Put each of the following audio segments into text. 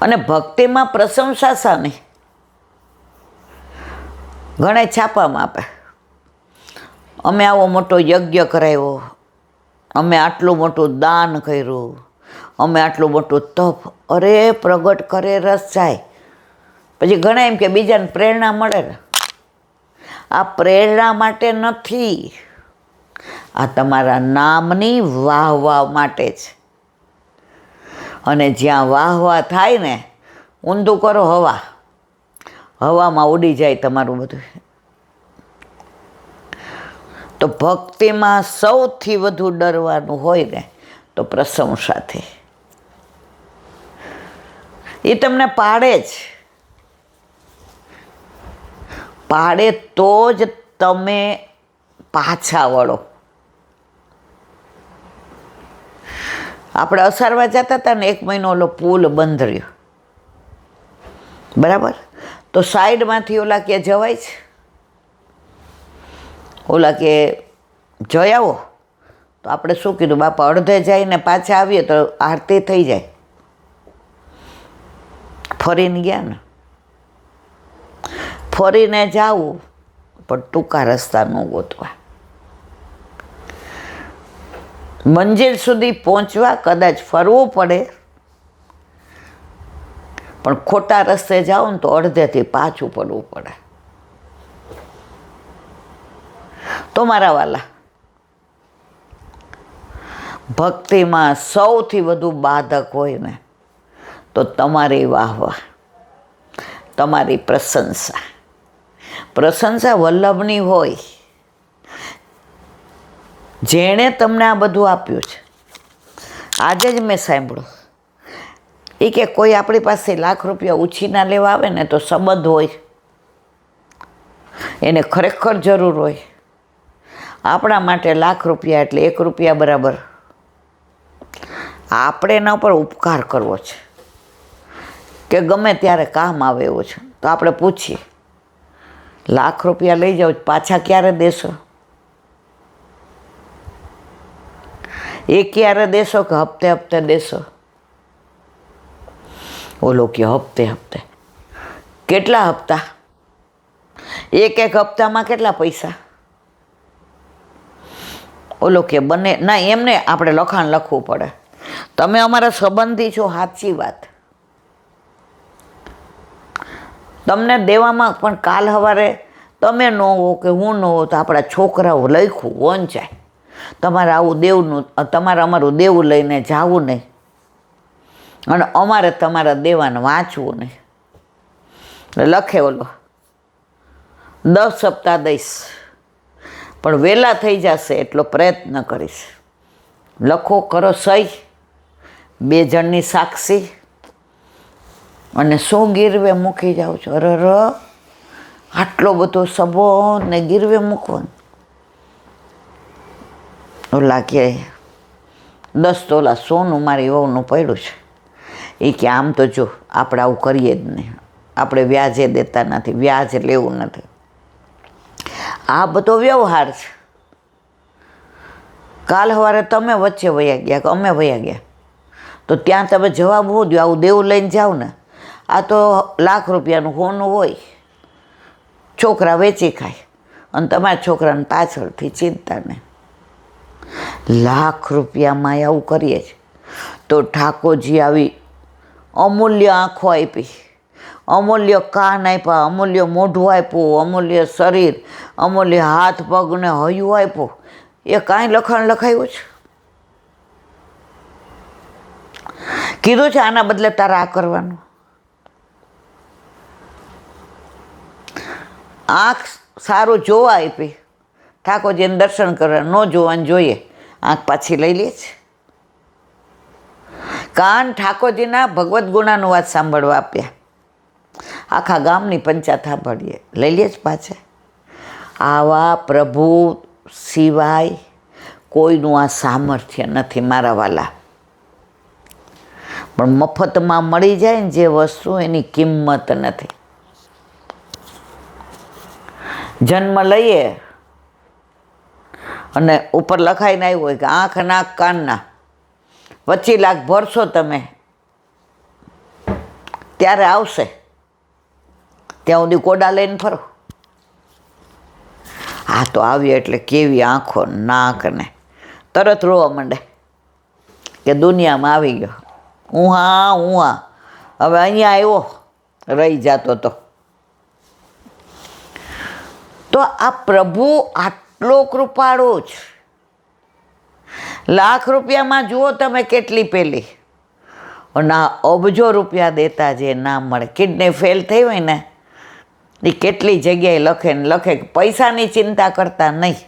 અને ભક્તિમાં પ્રશંસા શાની? ઘણા છાપામાં આપે, અમે આવો મોટો યજ્ઞ કરાવ્યો, અમે આટલું મોટું દાન કર્યું, અમે આટલું મોટું તપ. અરે પ્રગટ કરે રસ જાય. પછી ઘણા એમ કે બીજાને પ્રેરણા મળે ને. આ પ્રેરણા માટે નથી, આ તમારા નામની વાહ વાહ માટે છે. અને જ્યાં વાહ વાહ થાય ને, ઊંધું કરો હવામાં ઉડી જાય તમારું બધું. તો ભક્તિમાં સૌથી વધુ ડરવાનું હોય ને તો પ્રશંસાથી. એ તમને પાડે જ, પાડે તો જ તમે પાછા વળો. આપણે અસારવા જતા હતા ને, 1 મહિનો ઓલો પુલ બંધ રહ્યો, બરાબર? તો સાઈડમાંથી ઓલા કે જવાય છે, ઓલા કે જઈ આવો. તો આપણે શું કીધું, બાપા અડધે જઈને પાછા આવીએ તો આરતી થઈ જાય. ફરીને ગયા ને, ફરીને જાવું પણ ટૂંકા રસ્તા ન ગોતવા. મંજિલ સુધી પહોંચવા કદાચ ફરવું પડે, પણ ખોટા રસ્તે જાઓ ને તો અડધેથી પાછું પડવું પડે. તો મારા વાલા, ભક્તિમાં સૌથી વધુ બાધક હોય ને તો તમારી વાહવાહ, તમારી પ્રશંસા. પ્રશંસા વલ્લભની હોય, જેણે તમને આ બધું આપ્યું છે. આજે જ મેં સાંભળ્યું, એ કે કોઈ આપણી પાસે લાખ રૂપિયા ઉછીના લેવા આવે ને તો સંબંધ હોય, એને ખરેખર જરૂર હોય. આપણા માટે લાખ રૂપિયા એટલે 1 રૂપિયા બરાબર. આપણે એના ઉપર ઉપકાર કરવો છે કે ગમે ત્યારે કામ આવે એવું છે. તો આપણે પૂછીએ, લાખ રૂપિયા લઈ જાઓ, પાછા ક્યારે દેશો? એ ક્યારે દેશો કે હપ્તે હપ્તે દેશો? ઓલો કે હપ્તે હપ્તે. કેટલા હપ્તા? એક હપ્તામાં કેટલા પૈસા? ઓલો કે બને ના, એમને આપણે લખાણ લખવું પડે. તમે અમારા સંબંધી છો, સાચી વાત. તમને દેવામાં પણ કાલ સવારે તમે ન હો કે હું ન હો તો આપણા છોકરાઓ લખ્યું વંચાય, તમારે આવું દેવનું, તમારે અમારું દેવું લઈને જાવું નહીં, અને અમારે તમારા દેવાને વાંચવું નહીં. લખે ઓલો 10 સપ્તાહ દઈશ, પણ વહેલા થઈ જશે એટલો પ્રયત્ન કરીશ. લખો, કરો સહી, 2 જણની સાક્ષી, અને શું ગીરવે મૂકી જાઓ છો? અરે આટલો બધો સંબંધ ને ગીરવે મૂકવાનું. ઓલા કે 10 તોલા સોનું મારી વહુનું પડ્યું છે. એ કે આમ તો જો આપણે આવું કરીએ જ નહીં, આપણે વ્યાજે દેતા નથી, વ્યાજ લેવું નથી. આ બધો વ્યવહાર છે. કાલ સવારે તમે વચ્ચે વયા ગયા કે અમે વયા ગયા, તો ત્યાં તમે જવાબ શું દો? આવું દેવું લઈને જાઓ ને. આ તો લાખ રૂપિયાનું હોનું હોય, છોકરા વેચી ખાય, અને તમારા છોકરાને પાછળથી ચિંતા નહીં. લાખ રૂપિયામાં આવું કરીએ છીએ તો ઠાકોરજી આવી અમૂલ્ય આંખો આપી, અમૂલ્ય કાન આપ્યા, અમૂલ્ય મોઢું આપ્યું, અમૂલ્ય શરીર, અમૂલ્ય હાથ પગને હૈયું આપ્યું. એ કાંઈ લખાણ લખાયું છે? કીધું છે આના બદલે તારે આ કરવાનું. આંખ સારું જોવા આપી, ઠાકોરજીને દર્શન કરવા ન જોવાનું જોઈએ, આંખ પાછી લઈ લે છે. કાન ઠાકોરજીના ભગવદ્ ગુણાનું વાત સાંભળવા આપ્યા, આખા ગામની પંચાયત સાંભળીએ, લઈ લે જ પાછા. આવા પ્રભુ સિવાય કોઈનું આ સામર્થ્ય નથી મારા વાલા. પણ મફતમાં મળી જાય ને જે વસ્તુ, એની કિંમત નથી. જન્મ લઈએ અને ઉપર લખાઈને આવ્યું હોય કે આંખ, નાક, કાનના 25 લાખ ભરશો તમે ત્યારે આવશે, ત્યાં સુધી કોડા લઈને ફરો. આ તો આવી એટલે કેવી આંખો નાક ને તરત રોવા માંડે કે દુનિયામાં આવી ગયો, હું હા હવે અહીંયા આવ્યો, રહી જતો તો આ પ્રભુ આટલો કૃપાળુ જ. લાખ રૂપિયામાં જુઓ તમે કેટલી પેલી ના અબજો રૂપિયા દેતા જે ના મળે. કિડની ફેલ થઈ હોય ને એ કેટલી જગ્યાએ લખે ને લખે કે પૈસાની ચિંતા કરતા નહીં.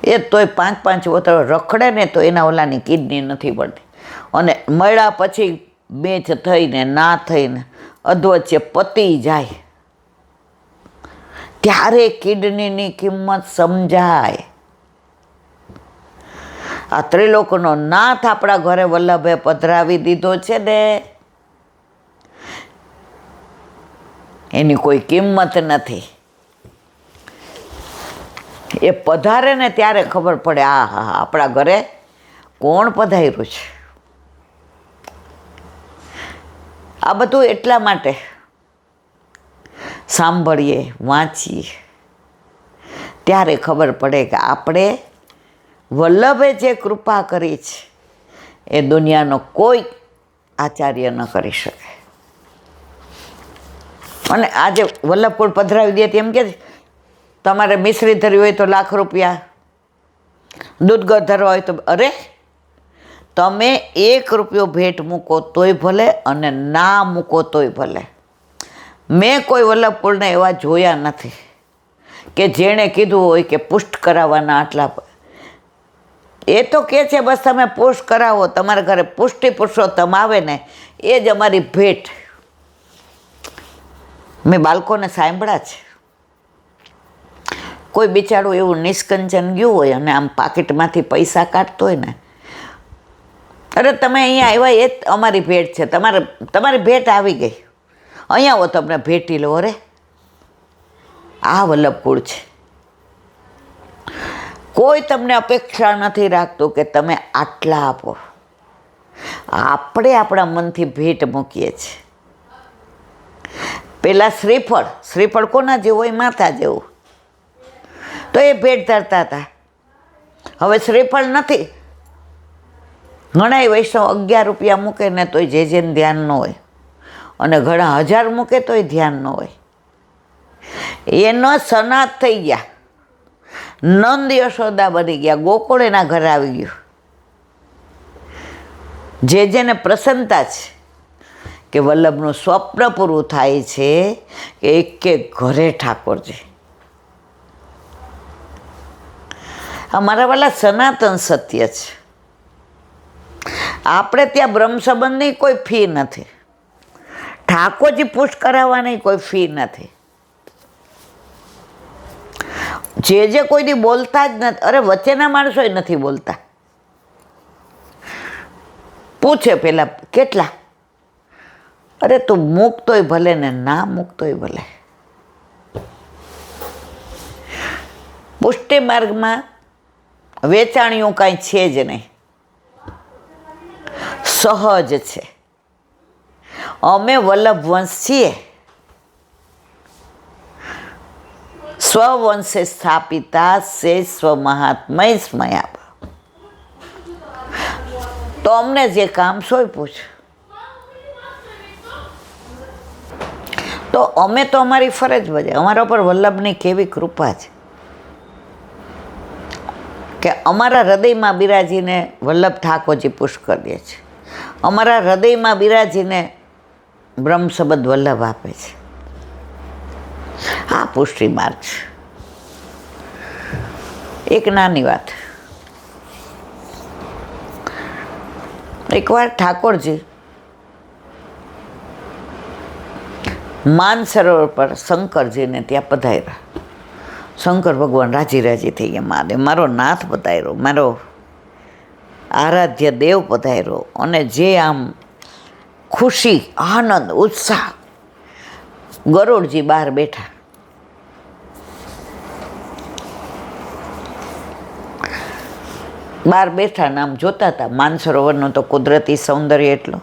એ તોય 5-5 વર્ષ રખડે ને તો એના ઓલાની કિડની નથી પડતી, અને મળ્યા પછી મેચ થઈને ના થઈને અધવચ્ચે પતી જાય ત્યારે કિડનીની કિંમત સમજાય. આ ત્રિલોકનો નાથ આપણા ઘરે વલ્લભે પધરાવી દીધો છે ને, એની કોઈ કિંમત નથી. એ પધારે ને ત્યારે ખબર પડે આ હા આપણા ઘરે કોણ પધાર્યું છે. આ બધું એટલા માટે સાંભળીએ, વાંચીએ, ત્યારે ખબર પડે કે આપણે વલ્લભે જે કૃપા કરી છે એ દુનિયાનો કોઈ આચાર્ય ન કરી શકે. અને આજે વલ્લભ કુળ પધરાવી દે એમ કે તમારે મિશ્રી ધરવી હોય તો લાખ રૂપિયા, દૂધગર ધરવા હોય તો, અરે તમે 1 રૂપિયો ભેટ મૂકો તોય ભલે અને ના મૂકો તોય ભલે. મેં કોઈ વલ્લભ કુળને એવા જોયા નથી કે જેણે કીધું હોય કે પુષ્ટ કરાવવાના આટલા. એ તો કહે છે બસ તમે પુષ્ટ કરાવો, તમારા ઘરે પુષ્ટિ પુરુષોત્તમ આવે ને એ જ અમારી ભેટ. મેં બાળકોને સાંભળ્યા છે, કોઈ બિચારું એવું નિષ્કંચન ગયું હોય અને આમ પાકીટમાંથી પૈસા કાઢતો હોય ને, અરે તમે અહીંયા આવ્યા એ જ અમારી ભેટ છે, તમારી ભેટ આવી ગઈ, અહીંયા આવો તમને ભેટી લો. અરે આ વલ્લભ કુળ છે. કોઈ તમને અપેક્ષા નથી રાખતું કે તમે આટલા આપો. આપણે આપણા મનથી ભેટ મૂકીએ છીએ. પહેલાં શ્રીફળ કોના જેવું હોય? માથા જેવું. તો એ ભેટ ધરતા હતા. હવે શ્રીફળ નથી. ઘણા વૈષ્ણવ 11 રૂપિયા મૂકે ને તોય જેને ધ્યાન ન હોય, અને ઘણા 1000 મૂકે તોય ધ્યાન ન હોય. એનો સનાત થઈ ગયા, નંદ યશોદા બની ગયા, ગોકુળ એના ઘરે આવી ગયું. જેને પ્રસન્નતા છે કે વલ્લભનું સ્વપ્ન પૂરું થાય છે કે એક ઘરે ઠાકોરજી. અમારા વાલા સનાતન સત્ય છે. આપણે ત્યાં બ્રહ્મ સંબંધની કોઈ ફી નથી, ઠાકોરજી પુષ્ટ કરાવવાની કોઈ ફી નથી. જે કોઈ દી બોલતા જ નથી. અરે વચ્ચેના માણસો નથી બોલતા. પૂછે પેલા કેટલા? અરે તું મૂકતોય ભલે ને ના મૂકતોય ભલે. પુષ્ટિ માર્ગમાં વેચાણીઓ કાંઈ છે જ નહીં, સહજ છે. અમે વલ્લભ વંશ છીએ, સ્વવંશે સ્થાપિતા સે સ્વ મહાત્મય સ્મયા. તો અમને જે કામ સોય પૂછ. તો અમે તો અમારી ફરજ બજાવે. અમારા પર વલ્લભની કેવી કૃપા છે કે અમારા હૃદયમાં બિરાજીને વલ્લભ ઠાકોરજી પુષ્ટ કરી દે છે. અમારા હૃદયમાં બિરાજીને બ્રહ્મ શબ્દ વલ્લભ આપે છે. આ પુષ્ટિ માર્ગ છે. એક નાની વાત, એકવાર ઠાકોરજી માનસરોવર પર શંકરજીને ત્યાં પધાર્યા. શંકર ભગવાન રાજી થઈ ગયા. મહાદેવ મારો નાથ પધાર્યો, મારો આરાધ્ય દેવ પધાર્યો. અને જે આમ ખુશી, આનંદ, ઉત્સાહ. ગરુડજી બહાર બેઠા. બહાર બેઠા ને આમ જોતા હતા. માનસરોવરનું તો કુદરતી સૌંદર્ય એટલું.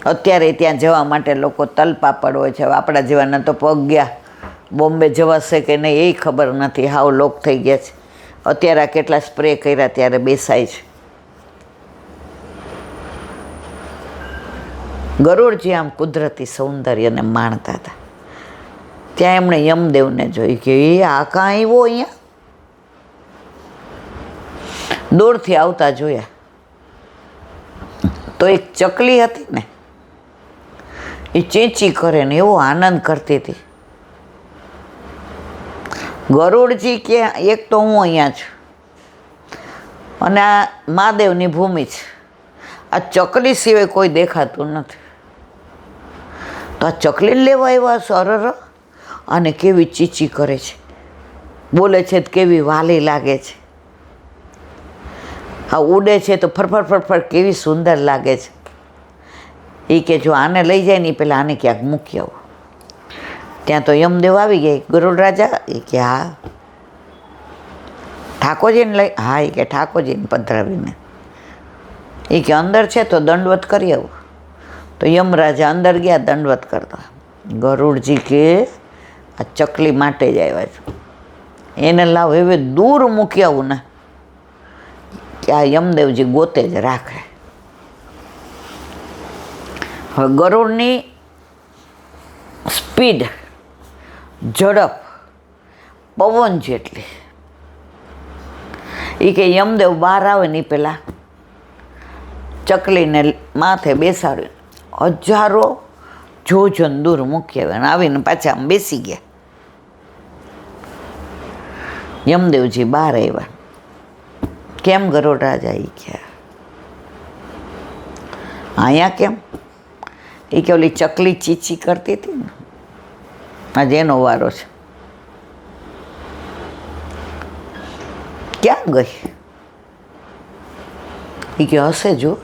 અત્યારે ત્યાં જવા માટે લોકો તલપાપડ હોય છે. હવે આપણા જેવાના તો પગ ગયા, બોમ્બે જવાશે કે નહીં એ ખબર નથી, હાવ લોક થઈ ગયા છે. અત્યારે આ કેટલા સ્પ્રે કર્યા ત્યારે બેસાય છે. ગરુડજી આમ કુદરતી સૌંદર્યને માણતા હતા. ત્યાં એમણે યમદેવને જોઈ કે એ આ કાં આવ્યો અહીંયા, દૂરથી આવતા જોયા તો એક ચકલી હતી ને એ ચીંચી કરે ને એવો આનંદ કરતી હતી. ગરુડજી કે એક તો હું અહીંયા છું અને આ મહાદેવની ભૂમિ છે, આ ચકલી સિવાય કોઈ દેખાતું નથી, તો આ ચકલીને લેવા આવ્યા સરર, અને કેવી ચીચી કરે છે, બોલે છે કેવી વાલી લાગે છે, આ ઉડે છે તો ફરફર ફરફર કેવી સુંદર લાગે છે. એ કે જો આને લઈ જાય ને પહેલાં આને ક્યાંક મૂકી આવો. ત્યાં તો યમદેવ આવી ગયા. ગરુડ રાજા એ કે હા ઠાકોરજીને લઈ, હા એ કે ઠાકોરજીને પધરાવીને, એ કે અંદર છે તો દંડવત કરી આવું. તો યમરાજા અંદર ગયા દંડવત કરતા. ગરુડજી કે આ ચકલી માટે જ આવ્યા છે, એને લાવ હવે દૂર મૂકી આવું ને કે આ યમદેવજી ગોતે જ રાખે. હવે ગરુડની સ્પીડ, ઝડપ પવન જેટલી. એ કે યમદેવ બહાર આવે ને પેલા ચકલીને માથે બેસાડ્યું, હજારો જોજન દૂર મૂકી આવે અને આવીને પાછા આમ બેસી ગયા. યમદેવજી બહાર આવ્યા. કેમ ગરુડ રાજા? એ ગયા અહીંયા કેમ? એ કે ઓલી ચકલી ચીચી કરતી હતી ને, આજે એનો વારો છે. ક્યાં ગઈ? એ કે હશે જો,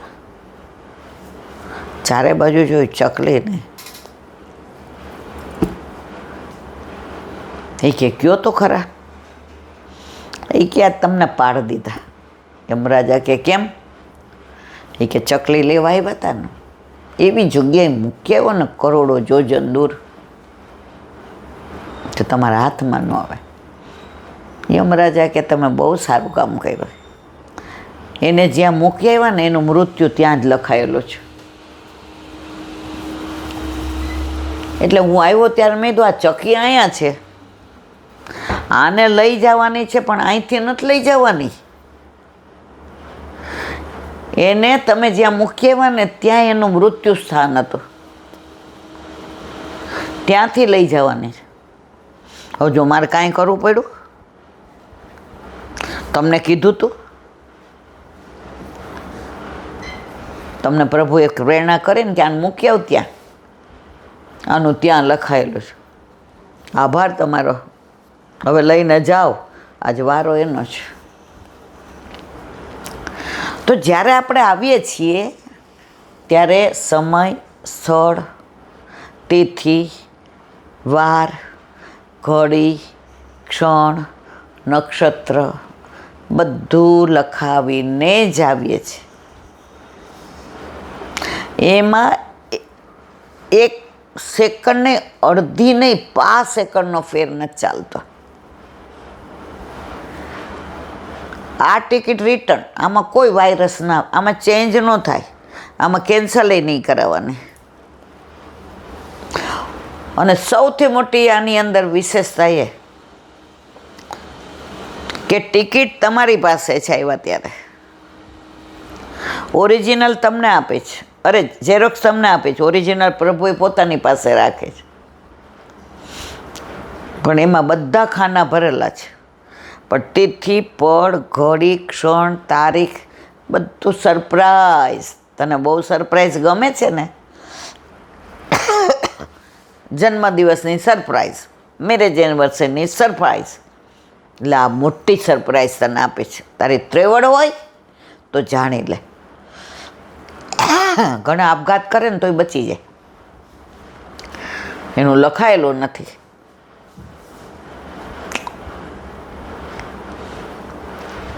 ચારે બાજુ જોઈ ચકલી ને. એ કે કયો તો ખરા. એ કે આ તમને પાડી દીધા. યમરાજા કે કેમ? એ કે ચકલી લેવા આવ્યા હતા ને એવી જગ્યાએ મૂકી આવ્યો ને કરોડો જોજન દૂર, તો તમારા હાથમાં ન આવે. યમરાજા કે તમે બહુ સારું કામ કર્યું. એને જ્યાં મૂકી આવ્યા ને એનું મૃત્યુ ત્યાં જ લખાયેલું છે. એટલે હું આવ્યો ત્યારે મેં તો આ ચકી અહીંયા છે, આને લઈ જવાની છે પણ અહીંથી નથી લઈ જવાની. એને તમે જ્યાં મૂકી આવ્યા ને ત્યાં એનું મૃત્યુ સ્થાન હતું, ત્યાંથી લઈ જવાની છે. હવે જો મારે કાંઈ કરવું પડ્યું? તમને કીધું તું, તમને પ્રભુએ પ્રેરણા કરીને કે આને મૂકી આવ ત્યાં, આનું ત્યાં લખાયેલું છે. આભાર તમારો, હવે લઈને જાઓ, આજ વારો એનો છે. તો જ્યારે આપણે આવીએ છીએ ત્યારે સમય, સ્થળ, તિથિ, વાર, ઘડી, ક્ષણ, નક્ષત્ર બધું લખાવીને જ આવીએ છીએ. એમાં એક સેકન્ડને અડધી નહીં 5 સેકન્ડનો ફેર નથી ચાલતો. આ ટિકિટ રિટર્ન, આમાં કોઈ વાયરસ ના, આમાં ચેન્જ ન થાય, આમાં કેન્સલ નહીં કરાવવાની. અને સૌથી મોટી આની અંદર વિશેષતા એ કે ટિકિટ તમારી પાસે છે આવ્યા ત્યારે, ઓરિજિનલ તમને આપે છે, અરે ઝેરોક્સ તમને આપે છે, ઓરિજિનલ પ્રભુએ પોતાની પાસે રાખે છે. પણ એમાં બધા ખાના ભરેલા છે. પણ તિથિ, પળ, ઘડી, ક્ષણ, તારીખ બધું સરપ્રાઈઝ. તને બહુ સરપ્રાઈઝ ગમે છે ને? જન્મદિવસની સરપ્રાઈઝ, મેરેજ એનિવર્સરીની સરપ્રાઈઝ, એટલે આ મોટી સરપ્રાઈઝ તને આપે છે. તારી ત્રેવડ હોય તો જાણી લે. ઘણા આપઘાત કરે ને તોય બચી જાય, એનું લખાયેલું નથી.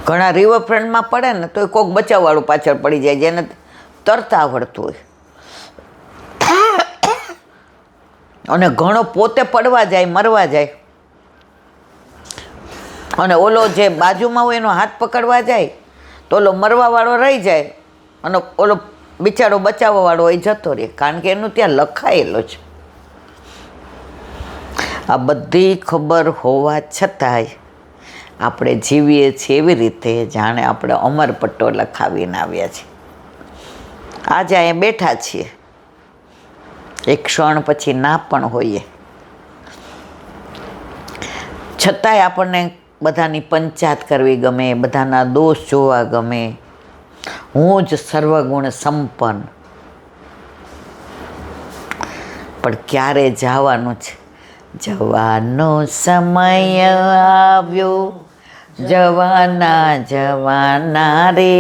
ઘણા રિવરફ્રન્ટમાં પડે ને તોય કોઈક બચાવવાળું પાછળ પડી જાય જેને તરતા આવડતું હોય. અને ઘણો પોતે પડવા જાય, મરવા જાય, અને ઓલો જે બાજુમાં હોય એનો હાથ પકડવા જાય તો ઓલો મરવાવાળો રહી જાય અને ઓલો બિચારો બચાવવાવાળો એ જતો રહે, કારણ કે એનું ત્યાં લખાયેલો છે. આ બધી ખબર હોવા છતાંય આપણે જીવીએ છીએ એવી રીતે જાણે આપણે અમરપટ્ટો લખાવીને આવ્યા છીએ. આજે અહીંયા બેઠા છીએ, એક ક્ષણ પછી ના પણ હોઈએ, છતાંય આપણને બધાની પંચાત કરવી ગમે, બધાના દોષ જોવા ગમે. હું જ સર્વગુણ સંપન્ન. પણ ક્યારે જવાનું છે? જવાનો સમય આવ્યો, જવાના જવાના રે,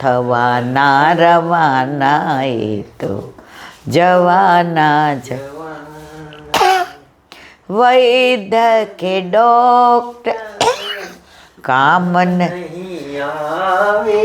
થવાના રવાના એ તો જવાના વૈદ્ય કે ડોક્ટર કામ નહીં આવે,